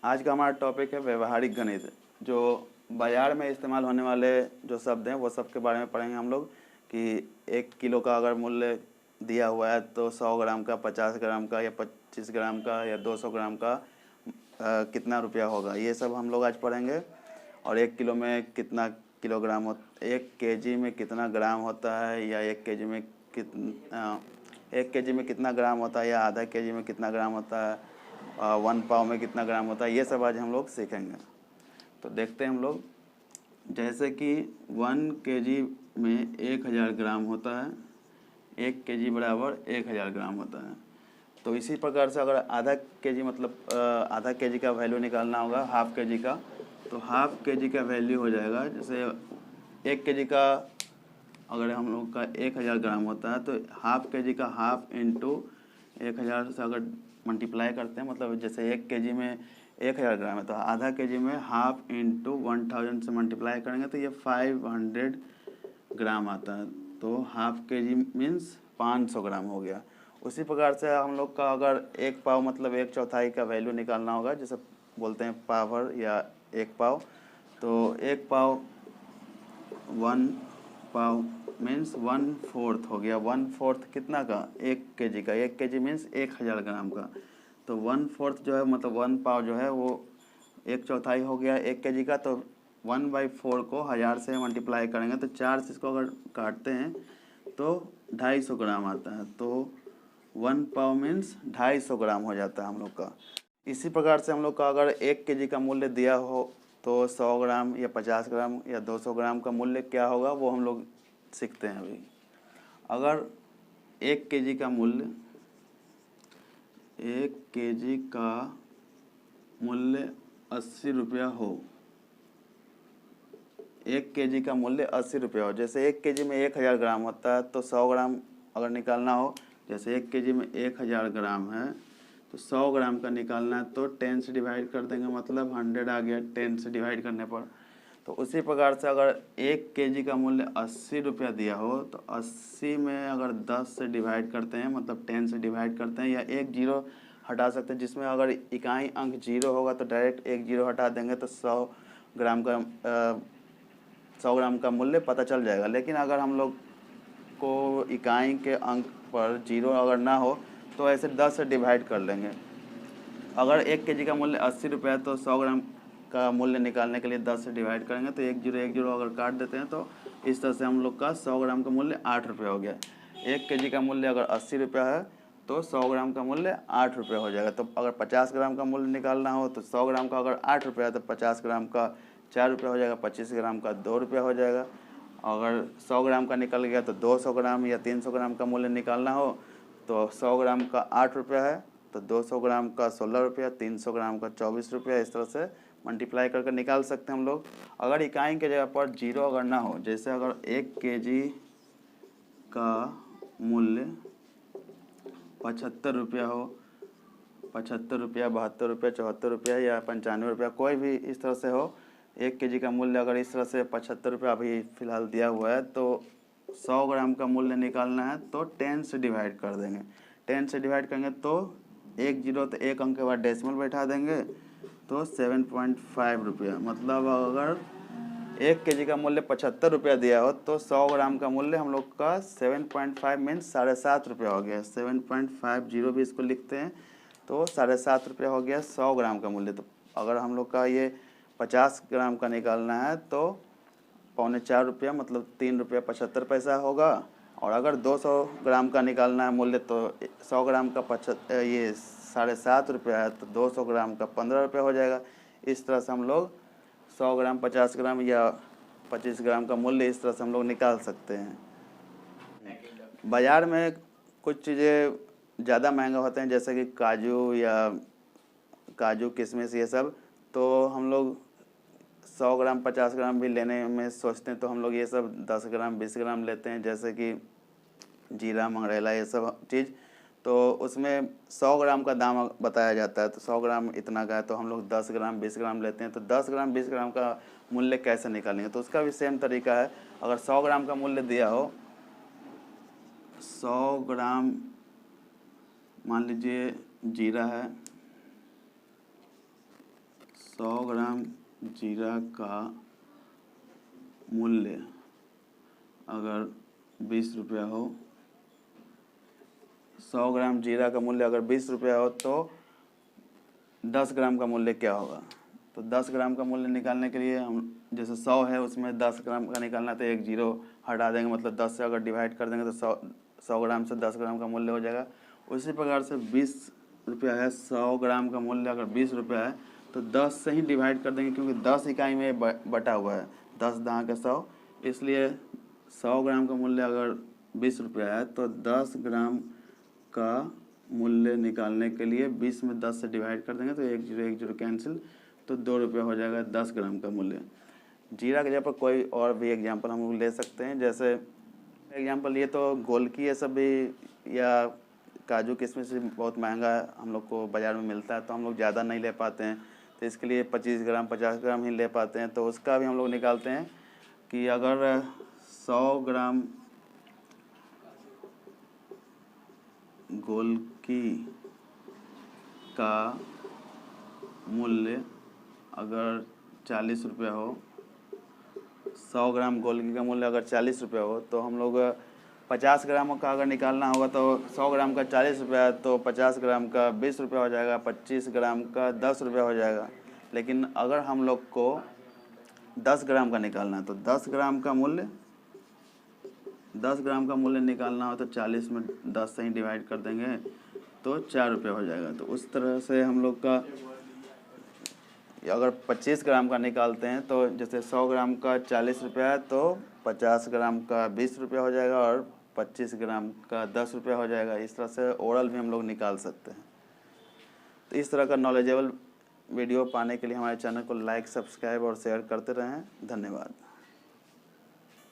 आज का हमारा टॉपिक है व्यवहारिक गणित। जो बाजार में इस्तेमाल होने वाले जो शब्द हैं वो सब के बारे में पढ़ेंगे हम लोग कि 1 किलो का अगर मूल्य दिया हुआ है तो 100 ग्राम का, 50 ग्राम का या 25 ग्राम का या 200 ग्राम का कितना रुपया होगा, ये सब हम लोग आज पढ़ेंगे। और 1 किलो में कितना किलोग्राम हो, 1 केजी में कितना ग्राम होता है, या 1 केजी में 1 केजी में कितना ग्राम होता है, या आधा केजी में कितना ग्राम होता है, 1 पाव में कितना ग्राम होता है, ये सब आज हम लोग सीखेंगे। तो देखते हैं हम लोग, जैसे कि 1 केजी में 1000 ग्राम होता है, 1 केजी बराबर 1000 ग्राम होता है। तो इसी प्रकार से अगर आधा केजी मतलब आधा केजी का वैल्यू निकालना होगा हाफ केजी का, तो हाफ केजी का वैल्यू हो जाएगा, जैसे 1 केजी का अगर हम लोग का 1000 ग्राम होता है तो हाफ केजी का हाफ इंटू 1000 से अगर मल्टीप्लाई करते हैं, मतलब जैसे 1 केजी में 1000 ग्राम है तो आधा केजी में हाफ इंटू 1000 से मल्टीप्लाई करेंगे तो ये 500 ग्राम आता है। तो हाफ केजी मीन्स 500 ग्राम हो गया। उसी प्रकार से हम लोग का अगर 1 पाव मतलब 1/4 का वैल्यू निकालना होगा, जैसे बोलते हैं पावर या 1 पाव, तो 1 पाव 1 पाव मीन्स 1/4 हो गया। 1/4 कितना का, 1 केजी का। 1 केजी मीन्स 1000 ग्राम का। तो 1/4 जो है मतलब 1 पाव जो है वो 1/4 हो गया 1 केजी का। तो 1/4 को 1000 से मल्टीप्लाई करेंगे तो 4 से इसको अगर काटते हैं तो 250 ग्राम आता है। तो 1 पाव मीन्स 250 ग्राम हो जाता है हम लोग का। इसी प्रकार से हम लोग का अगर 1 केजी का मूल्य दिया हो तो 100 ग्राम या 50 ग्राम या 200 ग्राम का मूल्य क्या होगा वो हम लोग सीखते हैं अभी। अगर 1 केजी का मूल्य 1 केजी का मूल्य 80 रुपया हो, 1 केजी का मूल्य 80 रुपया हो, जैसे 1 केजी में 1000 ग्राम होता है तो 100 ग्राम अगर निकालना हो, जैसे 1 केजी में 1000 ग्राम है तो 100 ग्राम का निकालना है तो 10 से डिवाइड कर देंगे, मतलब 100 आ गया 10 से डिवाइड करने पर। तो उसी प्रकार से अगर 1 केजी का मूल्य 80 रुपया दिया हो तो 80 में अगर 10 से डिवाइड करते हैं, मतलब 10 से डिवाइड करते हैं, या एक जीरो हटा सकते हैं, जिसमें अगर इकाई अंक जीरो होगा तो डायरेक्ट एक जीरो हटा देंगे तो 100 ग्राम का मूल्य पता चल जाएगा। लेकिन अगर हम लोग को इकाई के अंक पर जीरो अगर ना हो तो ऐसे 10 से डिवाइड कर लेंगे। अगर 1 केजी का मूल्य 80 रुपये है तो 100 ग्राम का मूल्य निकालने के लिए 10 से डिवाइड करेंगे तो एक जीरो अगर काट देते हैं तो इस तरह से हम लोग का 100 ग्राम का मूल्य 8 रुपये हो गया। 1 केजी का मूल्य अगर 80 रुपया है तो 100 ग्राम का मूल्य 8 रुपये हो जाएगा। तो अगर 50 ग्राम का मूल्य निकालना हो तो 100 ग्राम का अगर 8 रुपया है तो 50 ग्राम का 4 रुपया हो जाएगा, 25 ग्राम का 2 रुपया हो जाएगा। अगर 100 ग्राम का निकल गया तो 200 ग्राम या 300 ग्राम का मूल्य निकालना हो तो 100 ग्राम का 8 रुपया है तो 200 ग्राम का 16 रुपया, 300 ग्राम का 24 रुपया, इस तरह से मल्टीप्लाई करके निकाल सकते हैं हम लोग। अगर इकाई के जगह पर जीरो अगर ना हो, जैसे अगर 1 केजी का मूल्य 75 रुपया हो, 75 रुपया, 72 रुपया, 74 रुपया या 95 रुपया, कोई भी इस तरह से हो, 1 केजी का मूल्य अगर इस तरह से 75 रुपया अभी फ़िलहाल दिया हुआ है तो 100 ग्राम का मूल्य निकालना है तो 10 से डिवाइड कर देंगे। 10 से डिवाइड करेंगे तो एक जीरो तो एक अंक के बाद डेसिमल बैठा देंगे तो 7.5 रुपया, मतलब अगर 1 केजी का मूल्य 75 रुपया दिया हो तो 100 ग्राम का मूल्य हम लोग का 7.5 मीन्स 7.5 रुपया हो गया। 7.50 भी इसको लिखते हैं तो 7.5 रुपया हो गया 100 ग्राम का मूल्य। तो अगर हम लोग का ये 50 ग्राम का निकालना है तो 3.25 रुपया, मतलब 3 रुपया 75 पैसा होगा। और अगर 200 ग्राम का निकालना है मूल्य तो 100 ग्राम का 7.5 रुपया है तो 200 ग्राम का 15 रुपया हो जाएगा। इस तरह से हम लोग 100 ग्राम, 50 ग्राम या 25 ग्राम का मूल्य इस तरह से हम लोग निकाल सकते हैं। बाज़ार में कुछ चीज़ें ज़्यादा महंगा होते हैं, जैसे कि काजू किशमिश ये सब, तो हम लोग 100 ग्राम 50 ग्राम भी लेने में सोचते हैं तो हम लोग ये सब 10 ग्राम 20 ग्राम लेते हैं, जैसे कि जीरा मंगरेला ये सब चीज़। तो उसमें 100 ग्राम का दाम बताया जाता है, तो 100 ग्राम इतना का है तो हम लोग 10 ग्राम 20 ग्राम लेते हैं। तो 10 ग्राम 20 ग्राम का मूल्य कैसे निकालेंगे, तो उसका भी सेम तरीका है। अगर 100 ग्राम का मूल्य दिया हो, 100 ग्राम मान लीजिए जीरा है, 100 ग्राम जीरा का मूल्य अगर 20 रुपया हो, 100 ग्राम जीरा का मूल्य अगर 20 रुपया हो तो 10 ग्राम का मूल्य क्या होगा। तो 10 ग्राम का मूल्य निकालने के लिए हम जैसे 100 है उसमें 10 ग्राम का निकालना, तो एक जीरो हटा देंगे, मतलब 10 से अगर डिवाइड कर देंगे तो 100 ग्राम से 10 ग्राम का मूल्य हो जाएगा। उसी प्रकार से 20 रुपया है, 100 ग्राम का मूल्य अगर 20 रुपया है तो 10 से ही डिवाइड कर देंगे, क्योंकि 10 इकाई में बटा हुआ है, 10 दहाँ के 100, इसलिए 100 ग्राम का मूल्य अगर 20 रुपया है तो 10 ग्राम का मूल्य निकालने के लिए 20 में 10 से डिवाइड कर देंगे, तो एक जीरो कैंसिल, तो 2 रुपया हो जाएगा 10 ग्राम का मूल्य। जीरा के जगह पर कोई और भी एग्जांपल हम लोग ले सकते हैं, जैसे एग्जांपल ये तो गोलकी ये सब भी या काजू किशमिश बहुत महंगा हम लोग को बाज़ार में मिलता है, तो हम लोग ज़्यादा नहीं ले पाते हैं, तो इसके लिए 25 ग्राम 50 ग्राम ही ले पाते हैं। तो उसका भी हम लोग निकालते हैं कि अगर 100 ग्राम गोलकी का मूल्य अगर 40 रुपया हो, 100 ग्राम गोलकी का मूल्य अगर 40 रुपया हो, तो हम लोग 50 ग्राम का अगर निकालना होगा तो 100 ग्राम का 40 रुपया है, तो 50 ग्राम का 20 रुपया हो जाएगा, 25 ग्राम का 10 रुपया हो जाएगा। लेकिन अगर हम लोग को 10 ग्राम का निकालना है तो 10 ग्राम का मूल्य निकालना हो तो 40 में 10 से ही डिवाइड कर देंगे, तो 4 रुपया हो जाएगा। तो उस तरह से हम लोग का अगर 25 ग्राम का निकालते हैं तो जैसे 100 ग्राम का 40 रुपया है तो 50 ग्राम का 20 रुपया हो जाएगा और 25 ग्राम का 10 रुपया हो जाएगा। इस तरह से ओरल भी हम लोग निकाल सकते हैं। तो इस तरह का नॉलेजेबल वीडियो पाने के लिए हमारे चैनल को लाइक, सब्सक्राइब और शेयर करते रहें। धन्यवाद।